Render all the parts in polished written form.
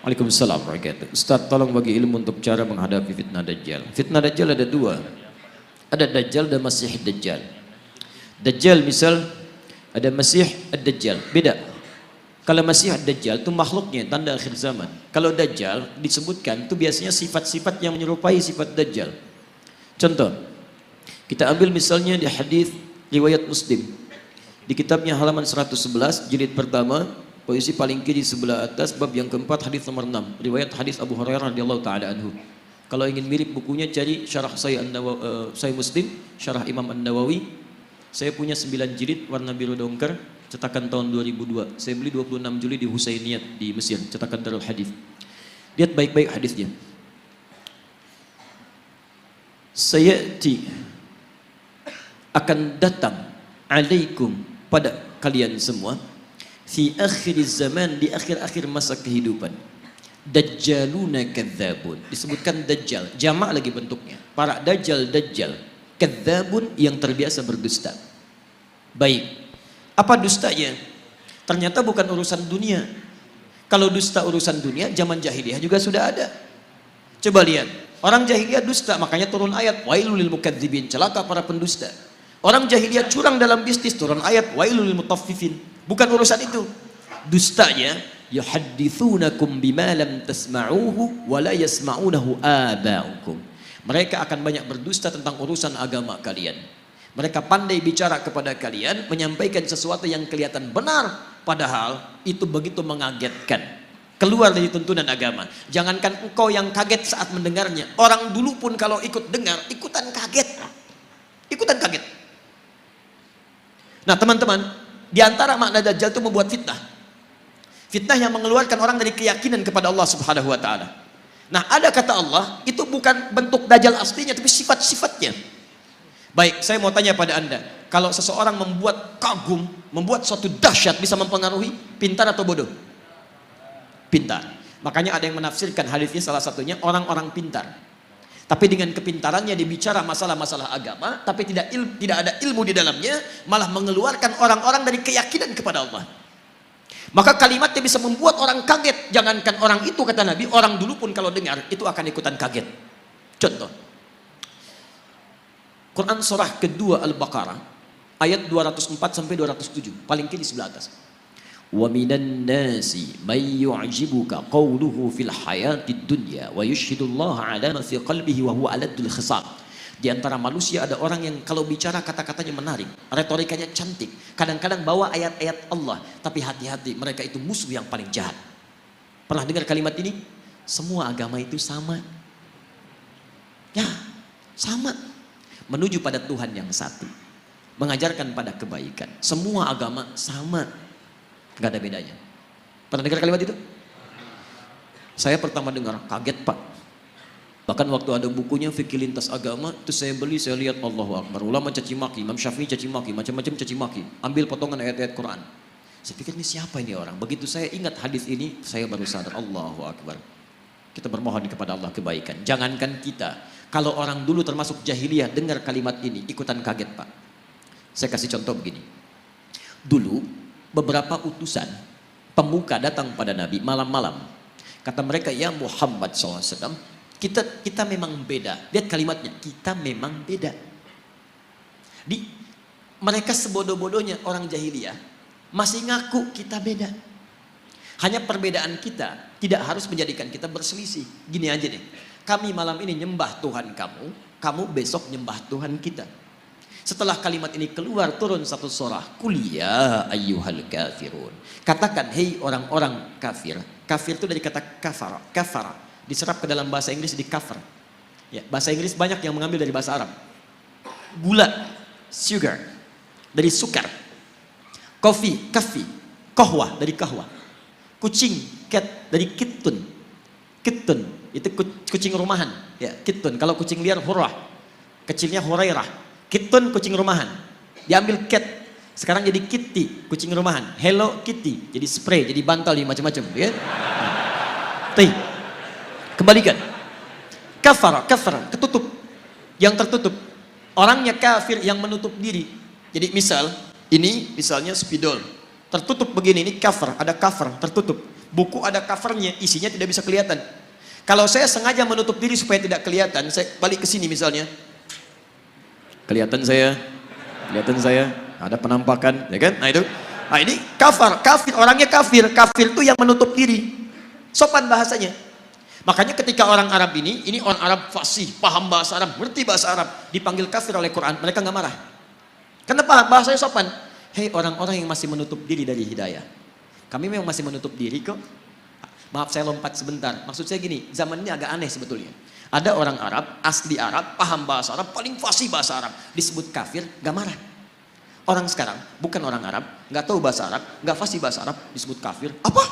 Waalaikumsalam warahmatullahi wabarakatuh. Ustaz, tolong bagi ilmu untuk cara menghadapi fitnah Dajjal. Fitnah Dajjal ada dua. Ada Dajjal dan Masih Dajjal. Dajjal misal ada Masih Ad-Dajjal. Beda. Kalau Masih Ad-Dajjal itu makhluknya tanda akhir zaman. Kalau Dajjal disebutkan itu biasanya sifat-sifat yang menyerupai sifat Dajjal. Contoh, kita ambil misalnya di hadis riwayat Muslim. Di kitabnya halaman 111 jilid pertama, posisi paling kiri sebelah atas, bab yang keempat, hadis nomor 6, riwayat hadis Abu Hurairah radhiyallahu taala anhu. Kalau ingin mirip bukunya cari syarah Sahih Muslim, syarah Imam An-Nawawi. Saya punya 9 jilid warna biru dongker, cetakan tahun 2002. Saya beli 26 Juli di Husainiyat di Mesir, cetakan Darul Hadis. Lihat baik-baik hadisnya. Sayati akan datang alaikum pada kalian semua fi akhir zaman, di akhir-akhir masa kehidupan, dajjaluna kadzabun. Disebutkan dajjal, jamak lagi bentuknya. Para dajjal, kadzabun yang terbiasa berdusta. Baik, apa dustanya? Ternyata bukan urusan dunia. Kalau dusta urusan dunia, zaman jahiliyah juga sudah ada. Coba lihat, orang jahiliyah dusta, makanya turun ayat wailul lil mukadzibin, celaka para pendusta. Orang jahiliyah curang dalam bisnis, turun ayat wailul lil mutaffifin. Bukan urusan itu. Dustanya yuhadditsunakum bima lam tasma'uhu wa la yasma'unahu aba'ukum. Mereka akan banyak berdusta tentang urusan agama kalian. Mereka pandai bicara kepada kalian, menyampaikan sesuatu yang kelihatan benar, padahal itu begitu mengagetkan. Keluar dari tuntunan agama. Jangankan engkau yang kaget saat mendengarnya, orang dulu pun kalau ikut dengar, ikutan kaget. Ikutan kaget. Nah teman-teman, di antara makna Dajjal itu membuat fitnah. Fitnah yang mengeluarkan orang dari keyakinan kepada Allah Subhanahu wa taala. Nah, ada kata Allah, itu bukan bentuk Dajjal aslinya, tapi sifat-sifatnya. Baik, saya mau tanya pada Anda, kalau seseorang membuat kagum, membuat suatu dahsyat, bisa mempengaruhi, pintar atau bodoh? Pintar. Makanya ada yang menafsirkan hadisnya, salah satunya orang-orang pintar. Tapi dengan kepintarannya dia bicara masalah-masalah agama, tapi tidak ada ilmu di dalamnya, malah mengeluarkan orang-orang dari keyakinan kepada Allah. Maka kalimatnya bisa membuat orang kaget. Jangankan orang itu, kata Nabi, orang dulu pun kalau dengar itu akan ikutan kaget. Contoh, Quran surah kedua Al-Baqarah ayat 204 sampai 207, paling kiri sebelah atas. Wa minan nasi may yu'jibuka qawluhu fil hayatid dunya wa yushhidullaha ala ma fi qalbihi wa huwa aladul khisab. Di antara manusia ada orang yang kalau bicara kata-katanya menarik, retorikanya cantik, kadang-kadang bawa ayat-ayat Allah, tapi hati-hati, mereka itu musuh yang paling jahat. Pernah dengar kalimat ini? Semua agama itu sama. Ya, sama. Menuju pada Tuhan yang satu, mengajarkan pada kebaikan. Semua agama sama, nggak ada bedanya. Pernah dengar kalimat itu? Saya pertama dengar, kaget Pak. Bahkan waktu ada bukunya Fikih Lintas Agama, itu saya beli, saya lihat Allahu Akbar. Ulama caci maki, Imam Syafi'i caci maki, macam-macam caci maki. Ambil potongan ayat-ayat Quran. Saya pikir ini siapa ini orang? Begitu saya ingat hadis ini, saya baru sadar, Allahu Akbar. Kita bermohon kepada Allah kebaikan. Jangankan kita, kalau orang dulu termasuk jahiliyah dengar kalimat ini, ikutan kaget Pak. Saya kasih contoh begini. Dulu beberapa utusan pemuka datang pada Nabi malam-malam. Kata mereka, ya Muhammad SAW, kita memang beda. Lihat kalimatnya, kita memang beda. Mereka sebodoh-bodohnya orang jahiliyah masih ngaku kita beda. Hanya perbedaan kita tidak harus menjadikan kita berselisih. Gini aja deh, kami malam ini nyembah Tuhan kamu, kamu besok nyembah Tuhan kita. Setelah kalimat ini keluar, turun satu surah, Qul ya ayyuhal kafirun. Katakan, hei orang-orang kafir. Kafir itu dari kata kafara. Kafara diserap ke dalam bahasa Inggris di kafir. Ya, bahasa Inggris banyak yang mengambil dari bahasa Arab. Gula, sugar, dari sukar. Kopi, kafi. Kohwa, dari kahwa. Kucing, cat, dari kittun. Kittun, itu kucing rumahan. Ya, kittun. Kalau kucing liar, hurrah. Kecilnya hurairah. Kittun, kucing rumahan. Diambil cat. Sekarang jadi kitty, kucing rumahan. Hello Kitty, jadi spray, jadi bantal, jadi macam-macam. Ya? Tuh. Kembalikan. Kafara, ketutup. Yang tertutup. Orangnya kafir yang menutup diri. Jadi misal, ini misalnya spidol. Tertutup begini, ini cover, ada cover, tertutup. Buku ada covernya, isinya tidak bisa kelihatan. Kalau saya sengaja menutup diri supaya tidak kelihatan, saya balik ke sini misalnya. Kelihatan saya, ada penampakan, ya kan? Nah itu. Nah ini kafir, orangnya kafir itu yang menutup diri. Sopan bahasanya. Makanya ketika orang Arab ini orang Arab fasih, paham bahasa Arab, ngerti bahasa Arab, dipanggil kafir oleh Quran, mereka nggak marah. Kenapa? Bahasanya sopan. Hei orang-orang yang masih menutup diri dari hidayah. Kami memang masih menutup diri kok. Maaf saya lompat sebentar. Maksud saya gini, zaman ini agak aneh sebetulnya. Ada orang Arab, asli Arab, paham bahasa Arab, paling fasih bahasa Arab, disebut kafir, nggak marah. Orang sekarang, bukan orang Arab, nggak tahu bahasa Arab, nggak fasih bahasa Arab, disebut kafir. Apa?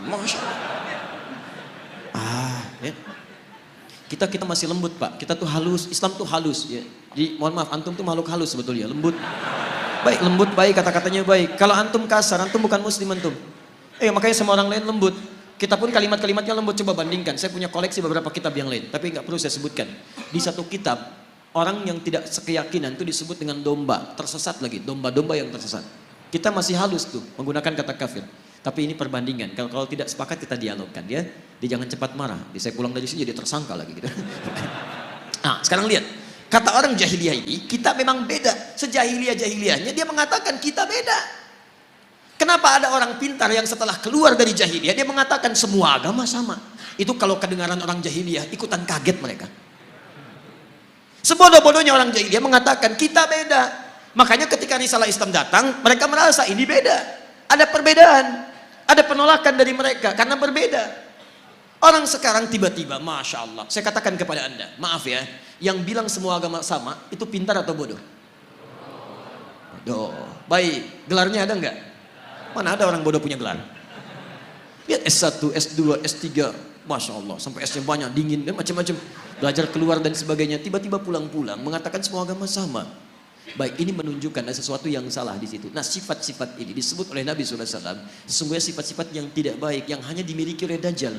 Masya Allah. Ya. Kita masih lembut Pak, kita tuh halus, Islam tuh halus ya. Jadi mohon maaf, antum tuh makhluk halus sebetulnya, lembut. Baik, lembut baik, kata-katanya baik. Kalau antum kasar, antum bukan muslim antum. Makanya sama orang lain lembut. Kita pun kalimat-kalimatnya lembut, coba bandingkan. Saya punya koleksi beberapa kitab yang lain, tapi nggak perlu saya sebutkan. Di satu kitab, orang yang tidak sekeyakinan itu disebut dengan domba, tersesat lagi, domba-domba yang tersesat. Kita masih halus tuh, menggunakan kata kafir. Tapi ini perbandingan. Kalau tidak sepakat kita dialogkan ya. Dia jangan cepat marah. Saya pulang dari sini jadi tersangka lagi gitu. Nah, sekarang lihat. Kata orang jahiliyah ini, kita memang beda. Sejahiliyah-jahiliyahnya dia mengatakan kita beda. Kenapa ada orang pintar yang setelah keluar dari jahiliyah dia mengatakan semua agama sama. Itu kalau kedengaran orang jahiliyah ikutan kaget mereka. Sebodoh-bodohnya orang jahiliyah mengatakan kita beda. Makanya ketika risalah Islam datang, mereka merasa ini beda. Ada perbedaan. Ada penolakan dari mereka karena berbeda. Orang sekarang tiba-tiba, Masya Allah. Saya katakan kepada Anda, maaf ya. Yang bilang semua agama sama, itu pintar atau bodoh? Bodoh. Baik, gelarnya ada enggak? Mana ada orang bodoh punya gelar? Lihat S1, S2, S3. Masya Allah, sampai S-nya banyak, dingin, dan macam-macam. Belajar keluar dan sebagainya. Tiba-tiba pulang-pulang, mengatakan semua agama sama. Baik, ini menunjukkan ada sesuatu yang salah di situ. Nah, sifat-sifat ini disebut oleh Nabi SAW. Sesungguhnya sifat-sifat yang tidak baik, yang hanya dimiliki oleh Dajjal.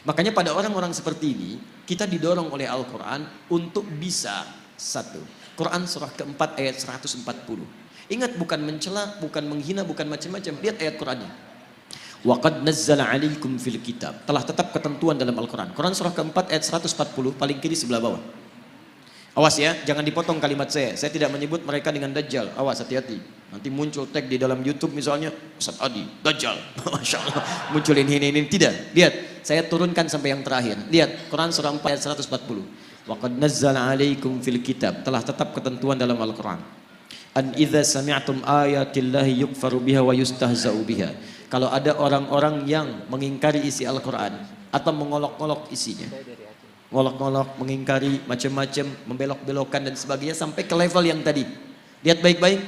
Makanya pada orang-orang seperti ini, kita didorong oleh Al-Quran untuk bisa satu. Quran surah keempat ayat 140. Ingat, bukan mencela, bukan menghina, bukan macam-macam. Lihat ayat Qurannya. Wa qad nazzala 'alaikum fil kitab. Telah tetap ketentuan dalam Al-Quran. Quran surah keempat ayat 140, paling kiri sebelah bawah. Awas ya, jangan dipotong kalimat saya. Saya tidak menyebut mereka dengan Dajjal. Awas, hati-hati. Nanti muncul tag di dalam YouTube misalnya, Ustaz Adi, Dajjal. Masya Allah. Muncul ini. Tidak. Lihat, saya turunkan sampai yang terakhir. Lihat, Quran surah 4 ayat 140. Wa qad nazzala 'alaikum fil kitab. Telah tetap ketentuan dalam Al-Quran. An idza sami'tum ayatillahi yukfaru biha wa yustahza'u biha. Kalau ada orang-orang yang mengingkari isi Al-Quran atau mengolok-olok isinya, ngolok-ngolok, mengingkari, macam-macam, membelok-belokkan dan sebagainya sampai ke level yang tadi. Lihat baik-baik.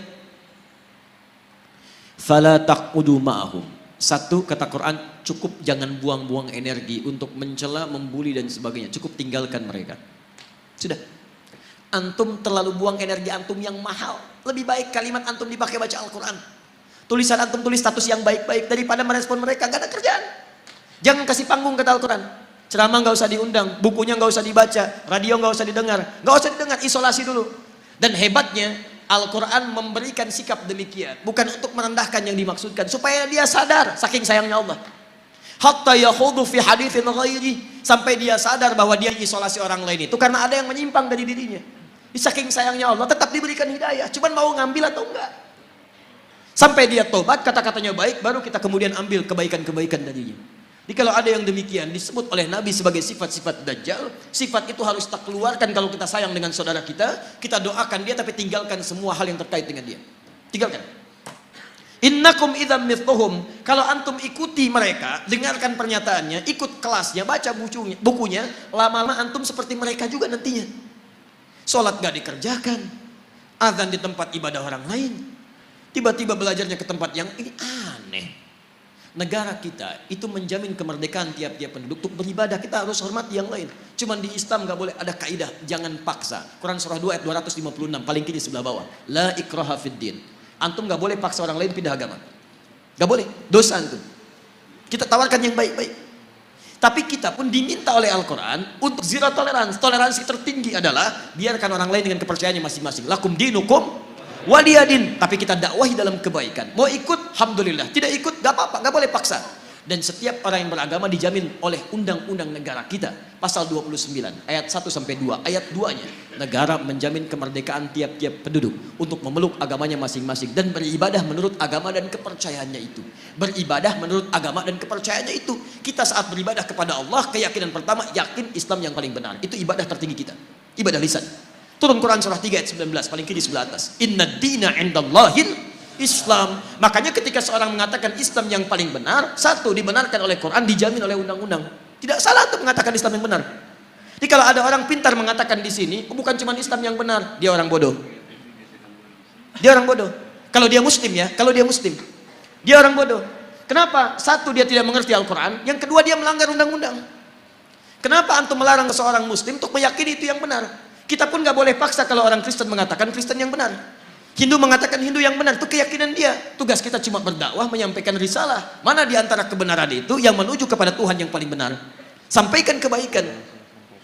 Fala taqudu ma'ahum. Satu, kata Quran, cukup jangan buang-buang energi untuk mencela, membuli dan sebagainya. Cukup tinggalkan mereka. Sudah. Antum terlalu buang energi antum yang mahal. Lebih baik kalimat antum dipakai baca Al-Quran. Tulisan antum tulis status yang baik-baik daripada merespon mereka. Gak ada kerjaan. Jangan kasih panggung kata Al-Quran. Ceramah nggak usah diundang, bukunya nggak usah dibaca, radio nggak usah didengar, isolasi dulu. Dan hebatnya Al-Quran memberikan sikap demikian, bukan untuk merendahkan yang dimaksudkan, supaya dia sadar saking sayangnya Allah. Hatta yakhudu fi haditsin ghairi, sampai dia sadar bahwa dia isolasi orang lain itu karena ada yang menyimpang dari dirinya. Saking sayangnya Allah tetap diberikan hidayah, cuman mau ngambil atau enggak. Sampai dia tobat, kata-katanya baik, baru kita kemudian ambil kebaikan-kebaikan darinya. Jadi kalau ada yang demikian disebut oleh Nabi sebagai sifat-sifat Dajjal, sifat itu harus tak keluarkan kalau kita sayang dengan saudara kita doakan dia tapi tinggalkan semua hal yang terkait dengan dia. Tinggalkan. Innakum idzam mithluhum. Kalau antum ikuti mereka, dengarkan pernyataannya, ikut kelasnya, baca bukunya, lama-lama antum seperti mereka juga nantinya. Salat gak dikerjakan, azan di tempat ibadah orang lain, tiba-tiba belajarnya ke tempat yang ini aneh. Negara kita itu menjamin kemerdekaan tiap-tiap penduduk untuk beribadah. Kita harus hormati yang lain. Cuman di Islam gak boleh ada kaidah, jangan paksa. Quran surah 2 ayat 256 paling kiri sebelah bawah. La ikraha fid din. Antum gak boleh paksa orang lain pindah agama. Gak boleh, dosa antum. Kita tawarkan yang baik-baik. Tapi kita pun diminta oleh Al-Quran untuk zero toleransi. Toleransi tertinggi adalah biarkan orang lain dengan kepercayaannya masing-masing. Lakum dinukum waliyadin. Tapi kita dakwahi dalam kebaikan. Mau ikut, alhamdulillah. Tidak ikut, gak apa-apa, gak boleh paksa. Dan setiap orang yang beragama dijamin oleh undang-undang negara kita. Pasal 29 ayat 1 sampai 2. Ayat 2-nya, negara menjamin kemerdekaan tiap-tiap penduduk untuk memeluk agamanya masing-masing dan beribadah menurut agama dan kepercayaannya itu. Beribadah menurut agama dan kepercayaannya itu. Kita saat beribadah kepada Allah, keyakinan pertama yakin Islam yang paling benar. Itu ibadah tertinggi kita. Ibadah lisan. Turun Quran surah 3 ayat 19 paling kiri sebelah atas. Inna dina indallahil Islam. Makanya ketika seorang mengatakan Islam yang paling benar, satu, dibenarkan oleh Quran, dijamin oleh undang-undang. Tidak salah untuk mengatakan Islam yang benar. Jadi kalau ada orang pintar mengatakan di sini, bukan cuma Islam yang benar, dia orang bodoh. Dia orang bodoh. Kalau dia muslim ya, kalau dia muslim, dia orang bodoh. Kenapa? Satu, dia tidak mengerti Al-Quran. Yang kedua, dia melanggar undang-undang. Kenapa antum melarang seorang muslim untuk meyakini itu yang benar? Kita pun nggak boleh paksa kalau orang Kristen mengatakan Kristen yang benar. Hindu mengatakan Hindu yang benar, itu keyakinan dia. Tugas kita cuma berdakwah, menyampaikan risalah. Mana di antara kebenaran itu yang menuju kepada Tuhan yang paling benar? Sampaikan kebaikan.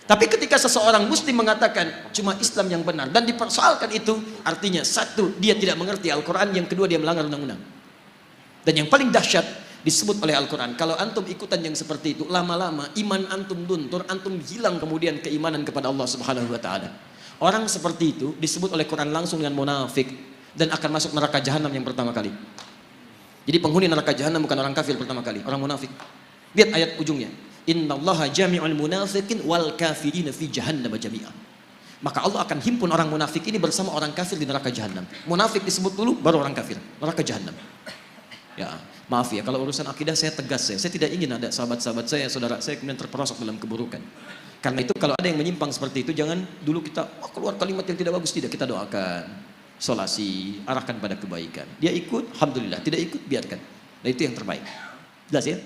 Tapi ketika seseorang muslim mengatakan cuma Islam yang benar dan dipersoalkan itu, artinya satu, dia tidak mengerti Al-Quran, yang kedua dia melanggar undang-undang. Dan yang paling dahsyat disebut oleh Al-Quran, kalau antum ikutan yang seperti itu, lama-lama iman antum luntur, antum hilang kemudian keimanan kepada Allah Subhanahu wa taala. Orang seperti itu disebut oleh Quran langsung dengan munafik dan akan masuk neraka jahanam yang pertama kali. Jadi penghuni neraka jahanam bukan orang kafir pertama kali, orang munafik. Lihat ayat ujungnya. Innallaha jami'ul munafiqin wal kafirina fi jahannam jami'a. Maka Allah akan himpun orang munafik ini bersama orang kafir di neraka jahanam. Munafik disebut dulu baru orang kafir, neraka jahanam. Ya, maaf ya kalau urusan akidah saya tegas ya. Saya tidak ingin ada sahabat-sahabat saya, saudara saya kemudian terperosok dalam keburukan. Karena itu kalau ada yang menyimpang seperti itu, jangan dulu kita keluar kalimat yang tidak bagus, tidak, kita doakan, solasi, arahkan pada kebaikan. Dia ikut, alhamdulillah, tidak ikut, biarkan. Nah itu yang terbaik. Jelas ya?